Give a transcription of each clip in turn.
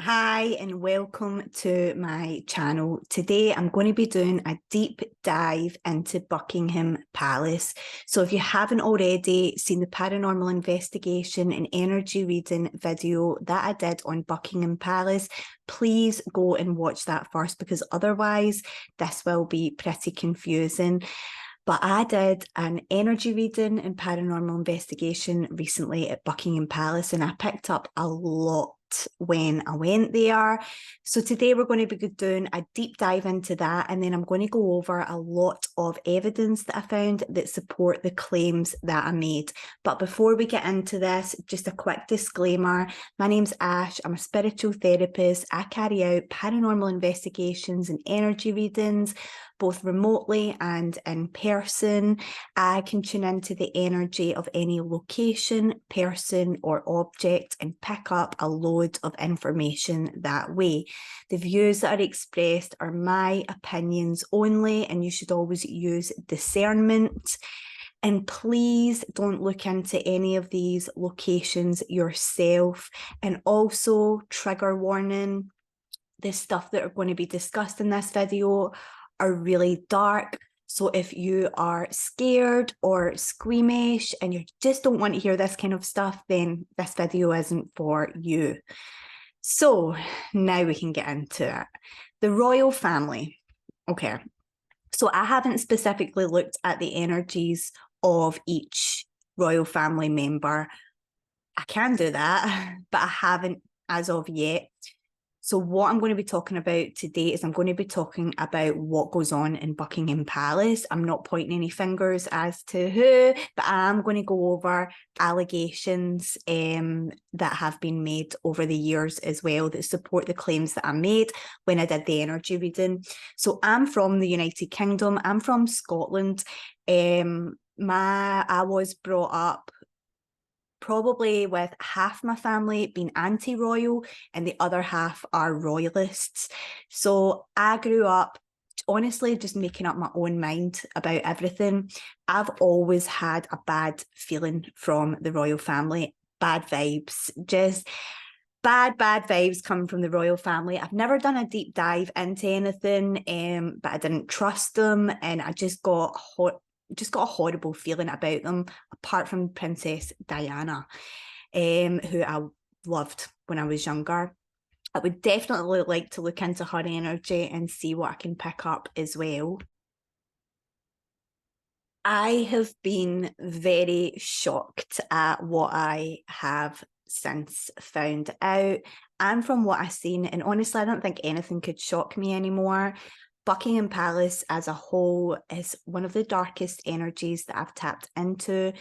Hi and welcome to my channel. Today I'm going to be doing a deep dive into Buckingham Palace. So if you haven't already seen the paranormal investigation and energy reading video that I did on Buckingham Palace, please go and watch that first because otherwise this will be pretty confusing. But I did an energy reading and paranormal investigation recently at Buckingham Palace, and I picked up a lot when I went there. So today we're going to be doing a deep dive into that, and then I'm going to go over a lot of evidence that I found that support the claims that I made. But before we get into this, just a quick disclaimer. My name's Ash. I'm a spiritual therapist. I carry out paranormal investigations and energy readings, both remotely and in person. I can tune into the energy of any location, person, or object and pick up a load of information that way. The views that are expressed are my opinions only, and you should always use discernment. And please don't look into any of these locations yourself. And also, trigger warning, the stuff that are going to be discussed in this video are really dark. So if you are scared or squeamish and you just don't want to hear this kind of stuff, then this video isn't for you. So now we can get into it. The royal family. Okay. So I haven't specifically looked at the energies of each royal family member. I can do that, but I haven't as of yet. So what I'm going to be talking about today is I'm going to be talking about what goes on in Buckingham Palace. I'm not pointing any fingers as to who, but I'm going to go over allegations that have been made over the years as well that support the claims that I made when I did the energy reading. So I'm from the United Kingdom. I'm from Scotland. I was brought up probably with half my family being anti-royal and the other half are royalists. So I grew up honestly just making up my own mind about everything. I've always had a bad feeling from the royal family, bad vibes, just bad vibes coming from the royal family. I've never done a deep dive into anything, but I didn't trust them, and I just got a horrible feeling about them, apart from Princess Diana, who I loved when I was younger. I would definitely like to look into her energy and see what I can pick up as well. I have been very shocked at what I have since found out and from what I've seen, and honestly I don't think anything could shock me anymore. Buckingham Palace as a whole is one of the darkest energies that I've tapped into.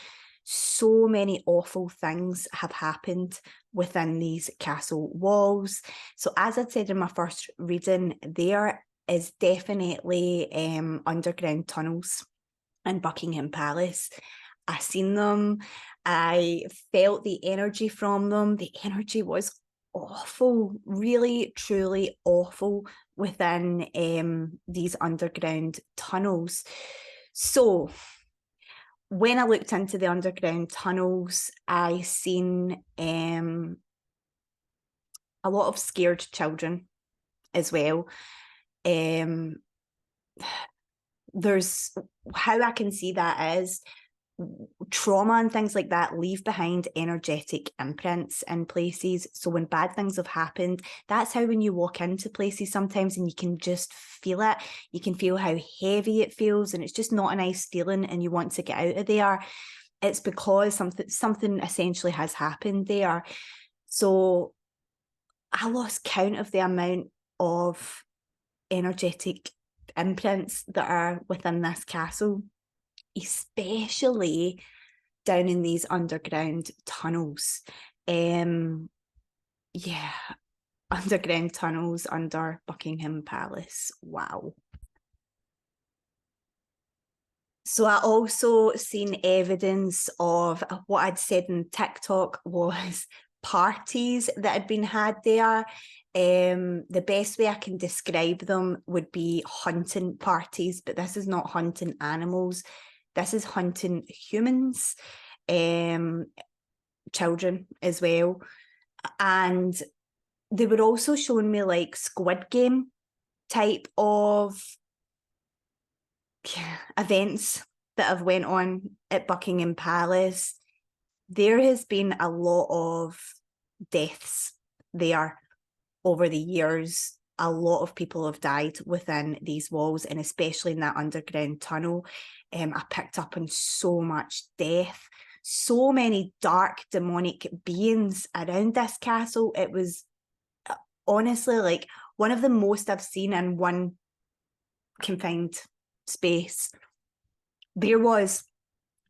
So many awful things have happened within these castle walls. So as I said in my first reading, there is definitely underground tunnels in Buckingham Palace. I seen them. I felt the energy from them. The energy was awful, really, truly awful within these underground tunnels. So when I looked into the underground tunnels, I seen a lot of scared children as well. There's how I can see that is trauma and things like that leave behind energetic imprints in places. So when bad things have happened, that's how when you walk into places sometimes and you can just feel it, you can feel how heavy it feels, and it's just not a nice feeling and you want to get out of there. It's because something essentially has happened there. So I lost count of the amount of energetic imprints that are within this castle, especially down in these underground tunnels. Yeah, underground tunnels under Buckingham Palace. Wow. So I also seen evidence of what I'd said in TikTok was parties that had been had there. The best way I can describe them would be hunting parties, but this is not hunting animals. This is hunting humans, children as well. And they were also showing me like Squid Game type of events that have went on at Buckingham Palace. There has been a lot of deaths there over the years. A lot of people have died within these walls, and especially in that underground tunnel. I picked up on so much death, so many dark demonic beings around this castle. It was honestly like one of the most I've seen in one confined space. There was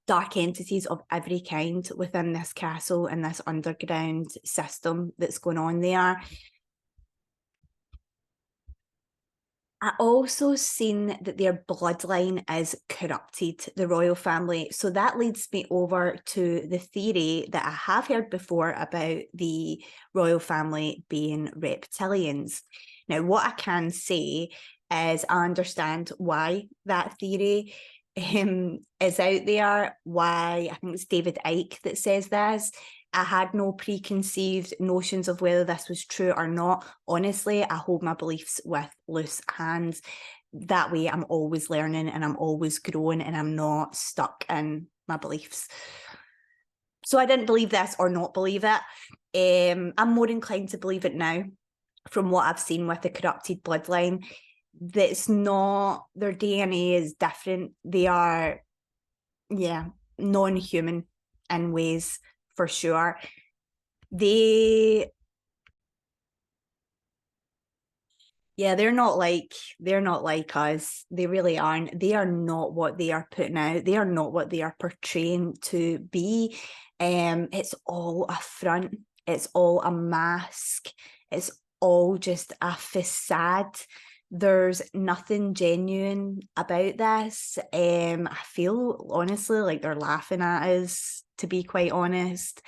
dark entities of every kind within this castle and this underground system that's going on there. I also seen that their bloodline is corrupted, the royal family. So that leads me over to the theory that I have heard before about the royal family being reptilians. Now, what I can say is I understand why that theory is out there, why I think it's David Icke that says this. I had no preconceived notions of whether this was true or not. Honestly, I hold my beliefs with loose hands. That way I'm always learning and I'm always growing and I'm not stuck in my beliefs. So I didn't believe this or not believe it. I'm more inclined to believe it now from what I've seen with the corrupted bloodline. That's not, their DNA is different. They are, non-human in ways, for sure. They're not like us. They really aren't. They are not what they are putting out. They are not what they are portraying to be. It's all a front. It's all a mask. It's all just a facade. There's nothing genuine about this. I feel honestly like they're laughing at us, to be quite honest.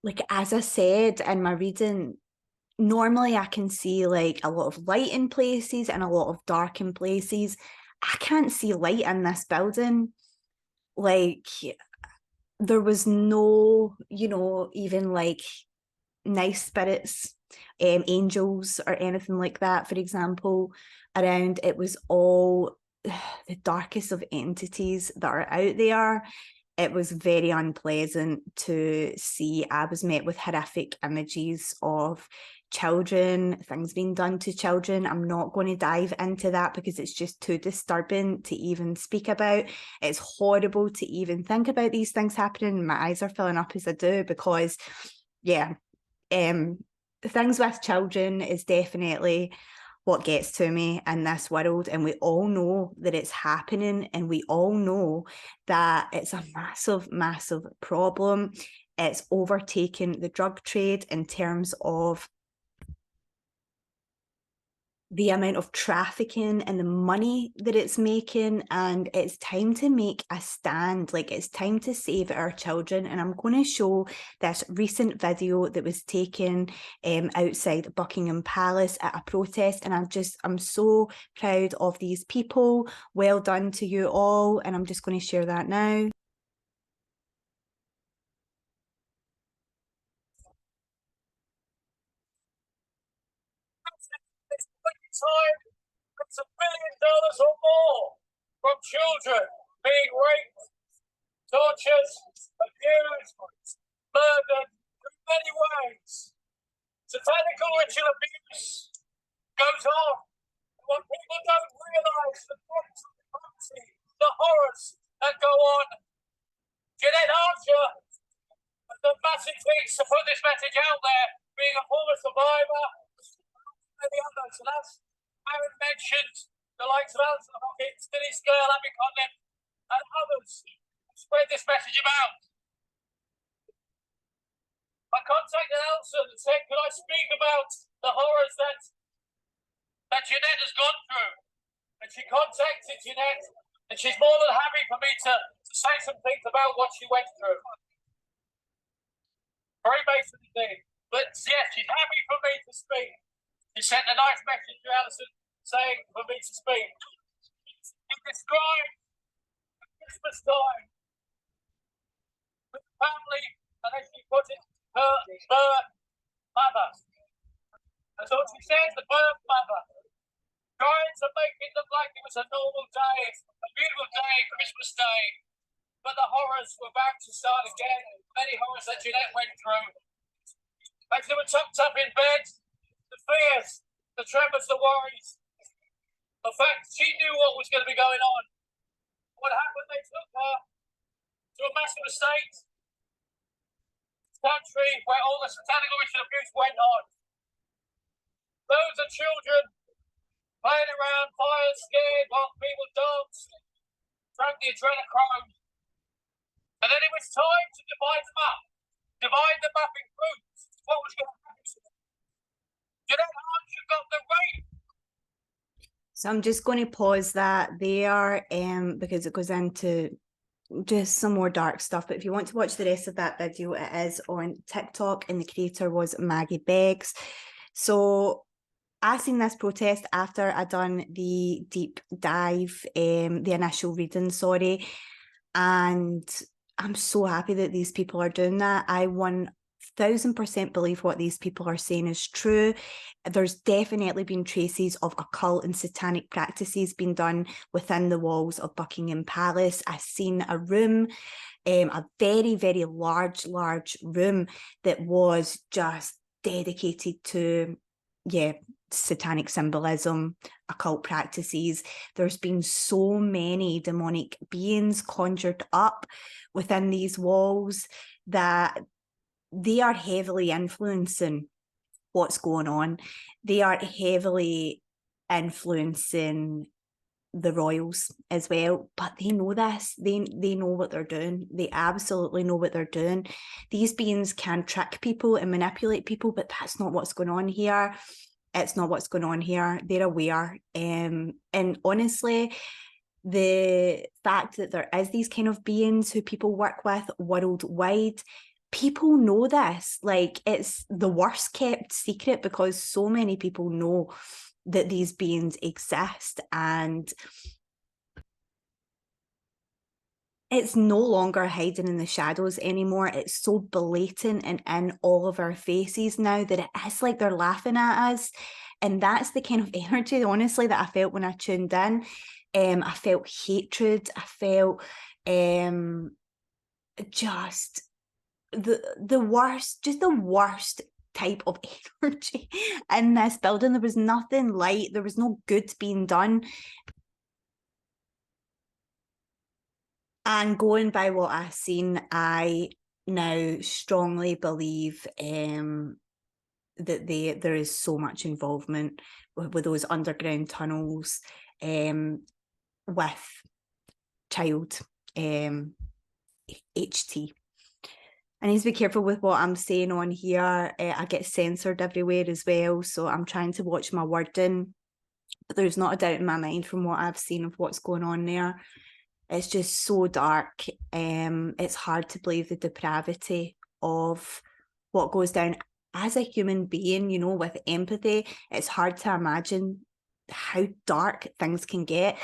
Like, as I said in my reading, normally I can see like a lot of light in places and a lot of dark in places. I can't see light in this building. Like, there was no, even like nice spirits, angels or anything like that, for example, around. It was all the darkest of entities that are out there. It was very unpleasant to see. I was met with horrific images of children, things being done to children. I'm not going to dive into that because it's just too disturbing to even speak about. It's horrible to even think about these things happening. My eyes are filling up as I do because, things with children is definitely what gets to me in this world, and we all know that it's happening, and we all know that it's a massive problem. It's overtaken the drug trade in terms of the amount of trafficking and the money that it's making, and it's time to make a stand. Like, it's time to save our children. And I'm going to show this recent video that was taken outside Buckingham Palace at a protest, and I'm so proud of these people. Well done to you all, and I'm just going to share that now. Time, it's $1 billion or more from children being raped, tortured, abused, murdered in many ways. Satanical ritual abuse goes on. What people don't realise, the cruelty, the horrors that go on. Janette Archer, the massive things to put this message out there, being a former survivor, many others, and as Aaron mentioned, the likes of Alison Hawkins, Denise Girl, Abby Conlon, and others spread this message about. I contacted Alison and said, could I speak about the horrors that Janette has gone through? And she contacted Janette, and she's more than happy for me to say some things about what she went through. Very basic thing. But yes, she's happy for me to speak. She sent a nice message to Alison saying for me to speak. She described Christmas time with the family, and as she put it, her birth mother. That's all she says, the birth mother. Trying to make it look like it was a normal day, a beautiful day, Christmas Day. But the horrors were about to start again. Many horrors that Janette went through. As they were tucked up in bed, the fears, the tremors, the worries. The fact she knew what was going to be going on. What happened? They took her to a massive estate, country where all the satanic origin abuse went on. Those are children playing around, fires, scared, while people danced, drank the adrenochrome. And then it was time to divide them up in groups. What was going to happen to them? Janette Archer got the rape. So I'm just going to pause that there because it goes into just some more dark stuff. But if you want to watch the rest of that video, it is on TikTok, and the creator was Maggie Beggs. So I seen this protest after I done the deep dive, the initial reading, sorry, and I'm so happy that these people are doing that. I 1000% believe what these people are saying is true. There's definitely been traces of occult and satanic practices being done within the walls of Buckingham Palace. I've seen a room, a very, very large room that was just dedicated to, satanic symbolism, occult practices. There's been so many demonic beings conjured up within these walls that they are heavily influencing what's going on. They are heavily influencing the royals as well, but they know this. They know what they're doing. They absolutely know what they're doing. These beings can trick people and manipulate people, but that's not what's going on here. It's not what's going on here. They're aware. And honestly, the fact that there is these kind of beings who people work with worldwide, people know this. Like, it's the worst kept secret because so many people know that these beings exist, and it's no longer hiding in the shadows anymore. It's so blatant and in all of our faces now that it is like they're laughing at us. And that's the kind of energy, honestly, that I felt when I tuned in. I felt hatred. I felt just the worst type of energy in this building. There was nothing light. There was no good being done. And going by what I've seen, I now strongly believe that there is so much involvement with those underground tunnels, with child HT. I need to be careful with what I'm saying on here. I get censored everywhere as well, so I'm trying to watch my wording. But there's not a doubt in my mind from what I've seen of what's going on there. It's just so dark. It's hard to believe the depravity of what goes down. As a human being, you know, with empathy, it's hard to imagine how dark things can get.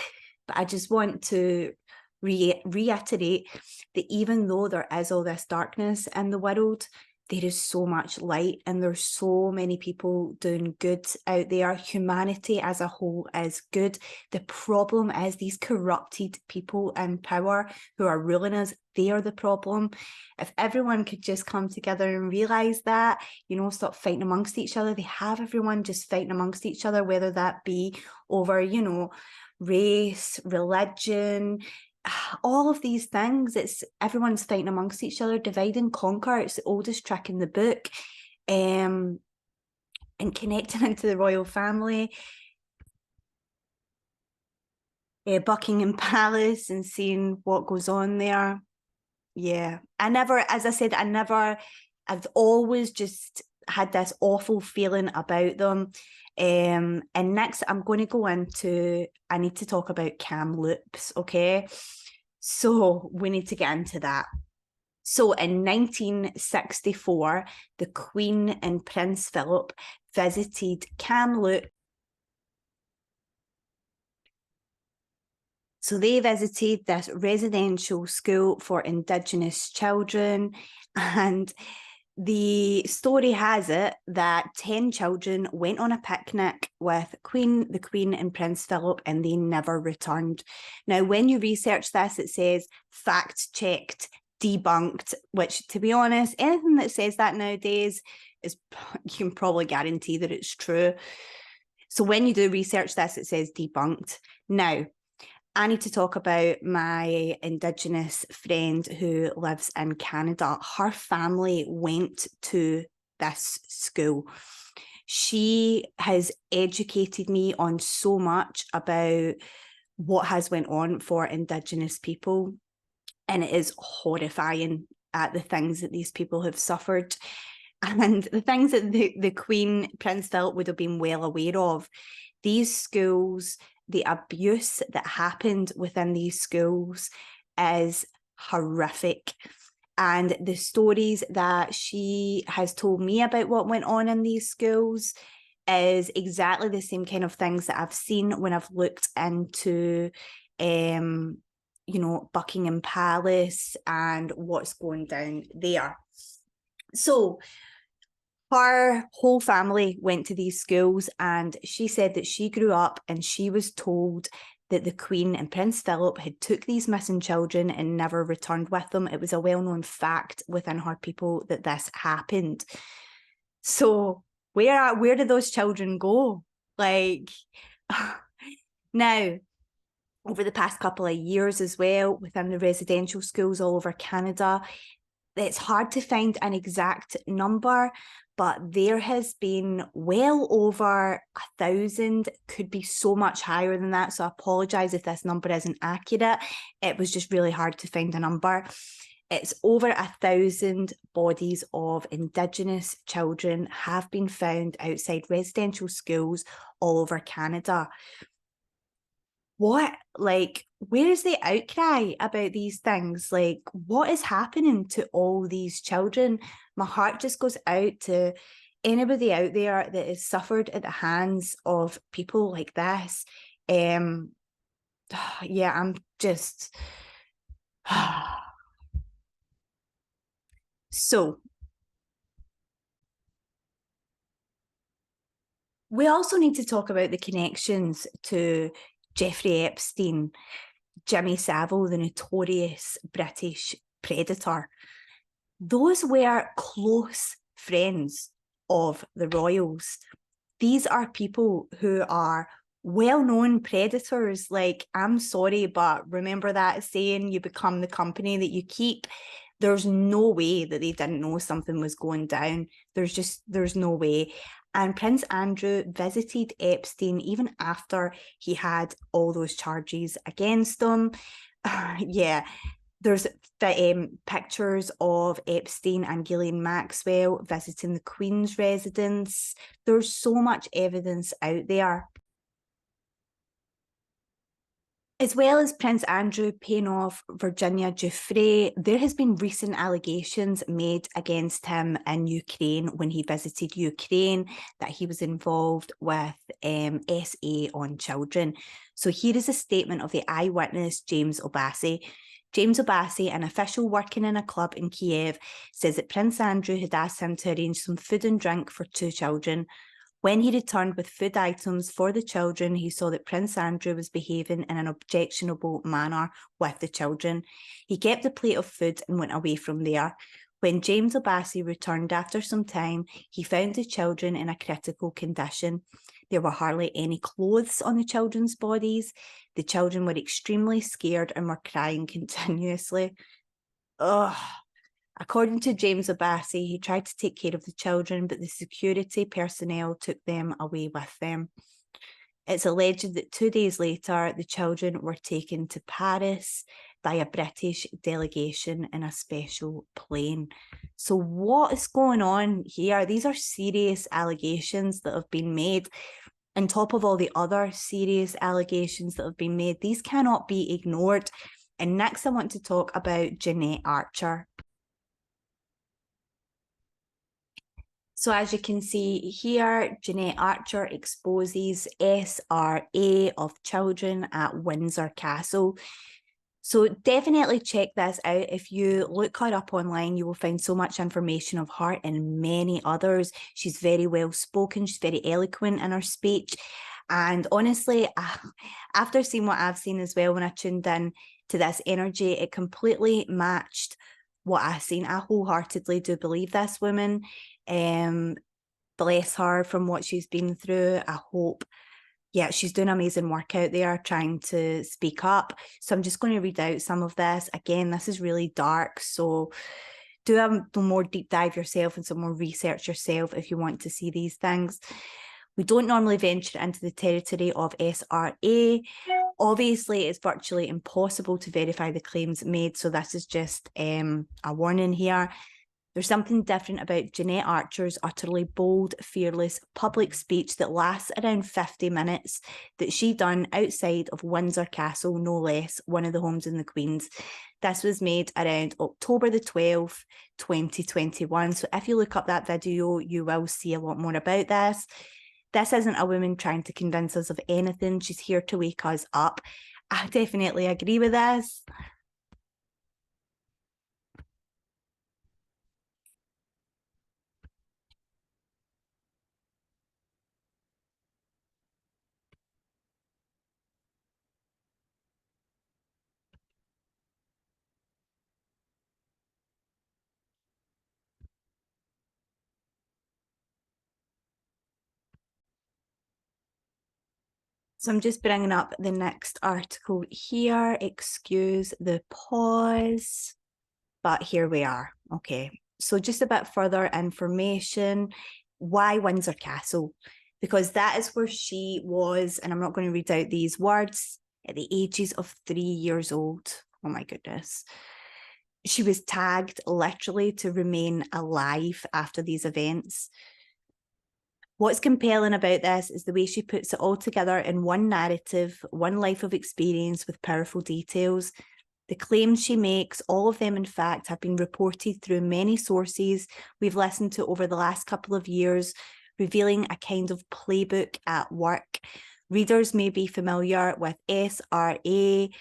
But I just want to reiterate that even though there is all this darkness in the world, there is so much light, and there's so many people doing good out there. Humanity as a whole is good. The problem is these corrupted people in power who are ruling us. They are the problem. If everyone could just come together and realise that, you know, stop fighting amongst each other. They have everyone just fighting amongst each other, whether that be over, you know, race, religion, all of these things. It's everyone's fighting amongst each other, divide and conquer. It's the oldest trick in the book. And connecting into the royal family, Buckingham Palace, and seeing what goes on there. Yeah, as I said, I've always just had this awful feeling about them. And next I'm going to go into, I need to talk about CAML, okay? So we need to get into that. So in 1964, the Queen and Prince Philip visited CAML. So they visited this residential school for Indigenous children, and the story has it that 10 children went on a picnic with the Queen and Prince Philip, and they never returned. Now, when you research this, it says fact-checked, debunked, which, to be honest, anything that says that nowadays is, you can probably guarantee that it's true. So when you do research this, it says debunked. Now, I need to talk about my Indigenous friend who lives in Canada. Her family went to this school. She has educated me on so much about what has went on for Indigenous people, and it is horrifying at the things that these people have suffered and the things that the Queen, Prince Philip, would have been well aware of. These schools, the abuse that happened within these schools is horrific. And the stories that she has told me about what went on in these schools is exactly the same kind of things that I've seen when I've looked into, you know, Buckingham Palace and what's going down there. So her whole family went to these schools, and she said that she grew up and she was told that the Queen and Prince Philip had took these missing children and never returned with them. It was a well-known fact within her people that this happened. So where did those children go? Like, now, over the past couple of years as well, within the residential schools all over Canada, it's hard to find an exact number, but there has been well over 1,000, could be so much higher than that. So I apologise if this number isn't accurate. It was just really hard to find a number. It's over 1,000 bodies of Indigenous children have been found outside residential schools all over Canada. What, like, where is the outcry about these things? Like, what is happening to all these children? My heart just goes out to anybody out there that has suffered at the hands of people like this. Yeah, I'm just... So, we also need to talk about the connections to Jeffrey Epstein, Jimmy Savile, the notorious British predator. Those were close friends of the royals. These are people who are well-known predators. Like, I'm sorry, but remember that saying, you become the company that you keep. There's no way that they didn't know something was going down. There's no way. And Prince Andrew visited Epstein even after he had all those charges against him. Yeah, there's pictures of Epstein and Ghislaine Maxwell visiting the Queen's residence. There's so much evidence out there. As well as Prince Andrew paying off Virginia Giuffre, there has been recent allegations made against him in Ukraine when he visited Ukraine that he was involved with SA on children. So here is a statement of the eyewitness, James Obasi. James Obasi, an official working in a club in Kiev, says that Prince Andrew had asked him to arrange some food and drink for 2 children. When he returned with food items for the children, he saw that Prince Andrew was behaving in an objectionable manner with the children. He kept the plate of food and went away from there. When James Obasi returned after some time, he found the children in a critical condition. There were hardly any clothes on the children's bodies. The children were extremely scared and were crying continuously. Ugh. According to James Obasi, he tried to take care of the children, but the security personnel took them away with them. It's alleged that 2 days later, the children were taken to Paris by a British delegation in a special plane. So what is going on here? These are serious allegations that have been made. On top of all the other serious allegations that have been made, these cannot be ignored. And next, I want to talk about Janette Archer. So as you can see here, Janette Archer exposes SRA of children at Windsor Castle. So definitely check this out. If you look her up online, you will find so much information of her and many others. She's very well spoken. She's very eloquent in her speech. And honestly, after seeing what I've seen as well, when I tuned in to this energy, it completely matched what I've seen. I wholeheartedly do believe this woman. Bless her from what she's been through. I hope, yeah, she's doing amazing work out there trying to speak up. So I'm just going to read out some of this. Again, this is really dark. So do a more deep dive yourself and some more research yourself if you want to see these things. We don't normally venture into the territory of SRA. Obviously, it's virtually impossible to verify the claims made. So this is just a warning here. There's something different about Janette Archer's utterly bold, fearless public speech that lasts around 50 minutes that she done outside of Windsor Castle, no less, one of the homes in the Queen's. This was made around October the 12th, 2021. So if you look up that video, you will see a lot more about this. This isn't a woman trying to convince us of anything. She's here to wake us up. I definitely agree with this. So I'm just bringing up the next article here. Excuse the pause, but here we are. Okay, so just a bit further information. Why Windsor Castle? Because that is where she was, and I'm not going to read out these words, at the ages of 3 years old. Oh my goodness. She was tagged literally to remain alive after these events. What's compelling about this is the way she puts it all together in one narrative, one life of experience with powerful details. The claims she makes, all of them in fact, have been reported through many sources we've listened to over the last couple of years, revealing a kind of playbook at work. Readers may be familiar with SRA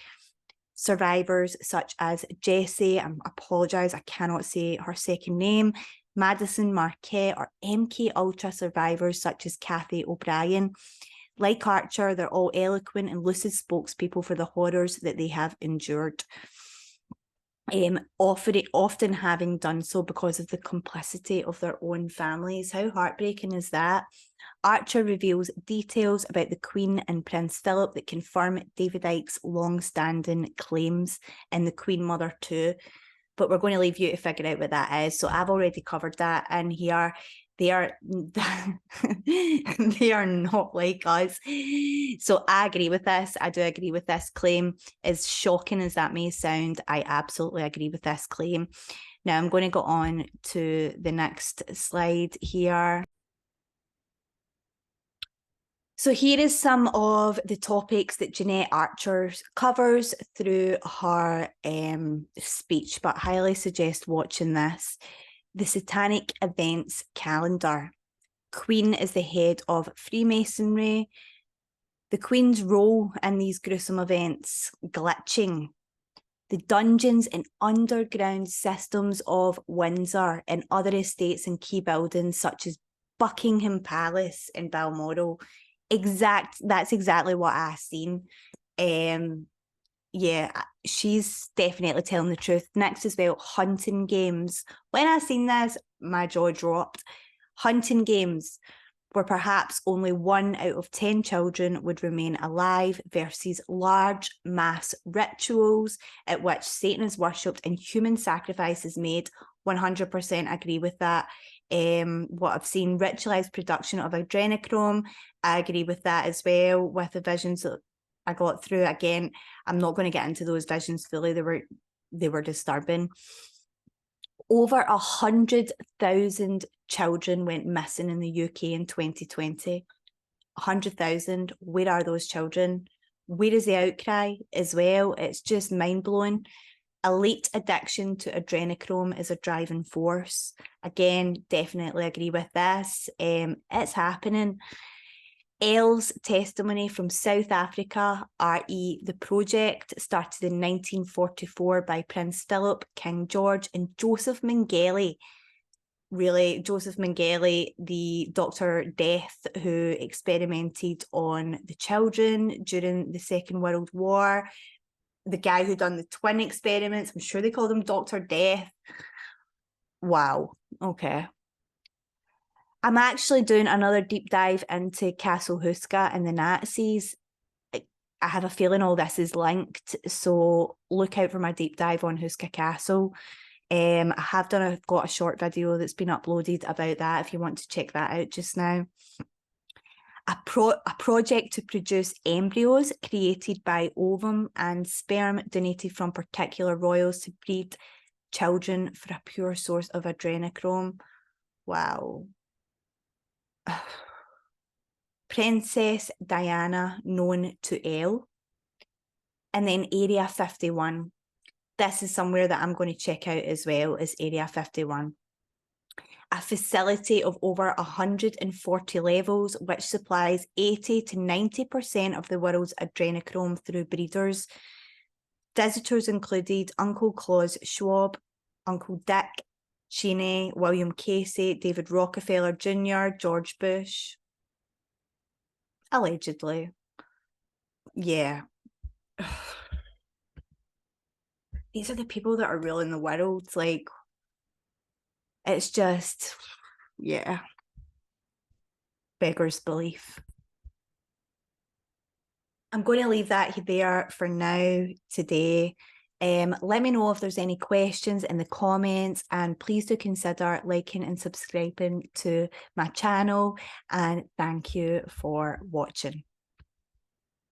survivors such as Jessie, I apologise, I cannot say her second name, Madison Marquette, or MK Ultra survivors such as Kathy O'Brien. Like Archer, they're all eloquent and lucid spokespeople for the horrors that they have endured. Often having done so because of the complicity of their own families. How heartbreaking is that? Archer reveals details about the Queen and Prince Philip that confirm David Icke's long-standing claims in The Queen Mother 2. But we're going to leave you to figure out what that is. So I've already covered that in here. They are they are not like us. So I agree with this. I do agree with this claim. As shocking as that may sound, I absolutely agree with this claim. Now I'm going to go on to the next slide here. So here is some of the topics that Janette Archer covers through her speech, but highly suggest watching this. The Satanic Events Calendar. Queen is the head of Freemasonry. The Queen's role in these gruesome events, glitching. The dungeons and underground systems of Windsor and other estates and key buildings such as Buckingham Palace in Balmoral. That's exactly what I've seen. Yeah, she's definitely telling the truth. Next as well, hunting games. When I seen this, my jaw dropped. Hunting games, where perhaps only 1 out of 10 children would remain alive, versus large mass rituals at which Satan is worshipped and human sacrifice is made. 100% agree with that. What I've seen, ritualized production of adrenochrome, I agree with that as well, with the visions that I got through. Again, I'm not going to get into those visions fully. They were disturbing. Over 100,000 children went missing in the UK in 2020. 100,000. Where are those children? Where is the outcry as well? It's just mind-blowing. Elite addiction to adrenochrome is a driving force. Again, definitely agree with this. It's happening. Elle's testimony from South Africa, re. The project, started in 1944 by Prince Philip, King George, and Joseph Mengele. Really, Joseph Mengele, the Dr. Death who experimented on the children during the Second World War, the guy who done the twin experiments. I'm sure they called him Dr. Death. Wow. Okay. I'm actually doing another deep dive into Castle Huska and the Nazis. I have a feeling all this is linked, so look out for my deep dive on Huska Castle. I have got a short video that's been uploaded about that if you want to check that out just now. A project to produce embryos created by ovum and sperm donated from particular royals to breed children for a pure source of adrenochrome. Wow. Princess Diana known to Elle. And then Area 51. This is somewhere that I'm going to check out as well, is Area 51. A facility of over 140 levels, which supplies 80 to 90% of the world's adrenochrome through breeders. Visitors included Uncle Klaus Schwab, Uncle Dick Cheney, William Casey, David Rockefeller Jr., George Bush. Allegedly. Yeah. These are the people that are ruling the world. Like, it's just, yeah, beggars belief. I'm going to leave that there for now today. Let me know if there's any questions in the comments, and please do consider liking and subscribing to my channel, and thank you for watching.